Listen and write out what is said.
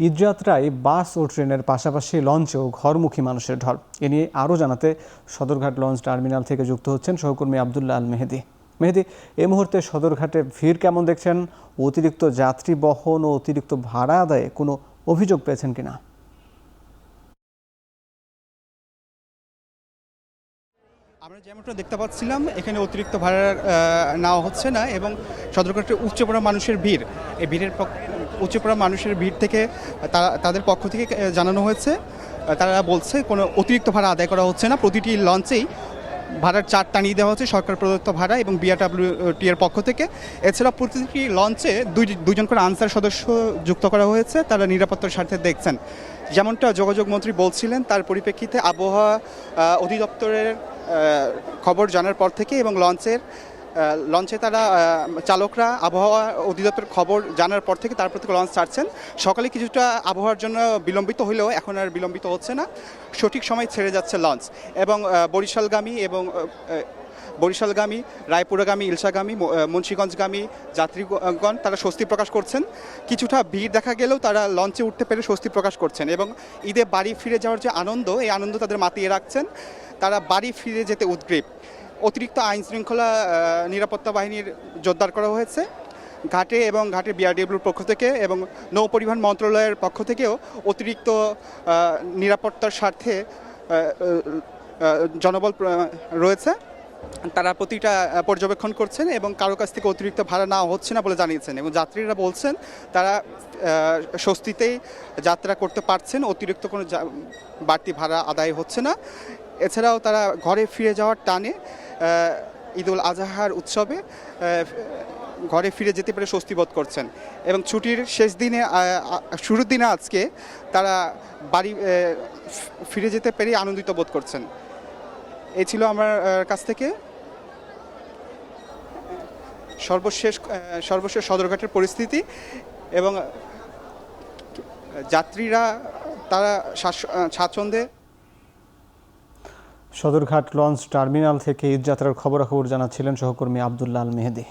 ঈদযাত্রায় বাস ও ট্রেনের পাশাপাশি লঞ্চেও ঘরমুখী মানুষের ঢল। এ নিয়ে আরও জানাতে সদরঘাট লঞ্চ টার্মিনাল থেকে যুক্ত হচ্ছেন সহকর্মী আবদুল্লাহ আল মেহেদি। মেহেদি, এই মুহূর্তে সদরঘাটে ভিড় কেমন দেখছেন? অতিরিক্ত যাত্রী বহন ও অতিরিক্ত ভাড়া আদায়ে কোনো অভিযোগ পেয়েছেন কিনা? আমরা যেমনটা দেখতে পাচ্ছিলাম, এখানে অতিরিক্ত ভাড়া নেওয়া হচ্ছে না এবং সদরঘাটের উচ্চপড়া মানুষের ভিড়, এই ভিড়ের উচ্চপড়া মানুষের ভিড় থেকে তাদের পক্ষ থেকে জানানো হয়েছে, তারা বলছে কোনো অতিরিক্ত ভাড়া আদায় করা হচ্ছে না। প্রতিটি লঞ্চেই ভাড়ার চার্ট টানিয়ে দেওয়া হচ্ছে সরকার প্রদত্ত ভাড়া এবং বিআরডব্লিউটি এর পক্ষ থেকে। এছাড়া প্রতিটি লঞ্চে দুইজন করে আনসার সদস্য যুক্ত করা হয়েছে, তারা নিরাপত্তার স্বার্থে দেখছেন। যেমনটা যোগাযোগ মন্ত্রী বলছিলেন, তার পরিপ্রেক্ষিতে আবহাওয়া অধিদপ্তরের খবর জানার পর থেকে এবং লঞ্চে তারা চালকরা আবহাওয়া অধিদপ্তরের খবর জানার পর থেকে তারপর থেকে লঞ্চ ছাড়ছেন। সকালে কিছুটা আবহাওয়ার জন্য বিলম্বিত হলেও এখন আর বিলম্বিত হচ্ছে না, সঠিক সময় ছেড়ে যাচ্ছে লঞ্চ এবং বরিশালগামী, রায়পুরাগামী, ইলশাগামী, মুন্সিগঞ্জগামী যাত্রীগণ তারা স্বস্তি প্রকাশ করছেন। কিছুটা ভিড় দেখা গেলেও তারা লঞ্চে উঠতে পেরে স্বস্তি প্রকাশ করছেন এবং ঈদে বাড়ি ফিরে যাওয়ার যে আনন্দ, এই আনন্দ তাদের মাতিয়ে রাখছেন। তারা বাড়ি ফিরে যেতে উদ্গ্রীব। অতিরিক্ত আইন শৃঙ্খলা নিরাপত্তা বাহিনীর জোরদার করা হয়েছে ঘাটে এবং ঘাটের বিআরডব্লিউর পক্ষ থেকে এবং নৌ পরিবহন মন্ত্রণালয়ের পক্ষ থেকেও অতিরিক্ত নিরাপত্তার স্বার্থে জনবল রয়েছে। তারা প্রতিটা পর্যবেক্ষণ করছেন এবং কারো কাছ থেকে অতিরিক্ত ভাড়া নেওয়া হচ্ছে না বলে জানিয়েছেন এবং যাত্রীরা বলছেন তারা স্বস্তিতেই যাত্রা করতে পারছেন, অতিরিক্ত কোনো বাড়তি ভাড়া আদায় হচ্ছে না। এছাড়াও তারা ঘরে ফিরে যাওয়ার টানে ঈদুল আজহার উৎসবে ঘরে ফিরে যেতে পেরে স্বস্তি বোধ করছেন এবং ছুটির শেষ দিনে শুরুর দিনে আজকে তারা বাড়ি ফিরে যেতে পেরে আনন্দিত বোধ করছেন। এই ছিল আমার কাছ থেকে সর্বশেষ সদরঘাটের পরিস্থিতি এবং যাত্রীরা তারা স্বাচ্ছন্দ্যে। সদরঘাট লঞ্চ টার্মিনাল থেকে ঈদযাত্রার খবরাখবর জানাচ্ছিলেন সহকর্মী আবদুল্লাহ আল মেহেদি।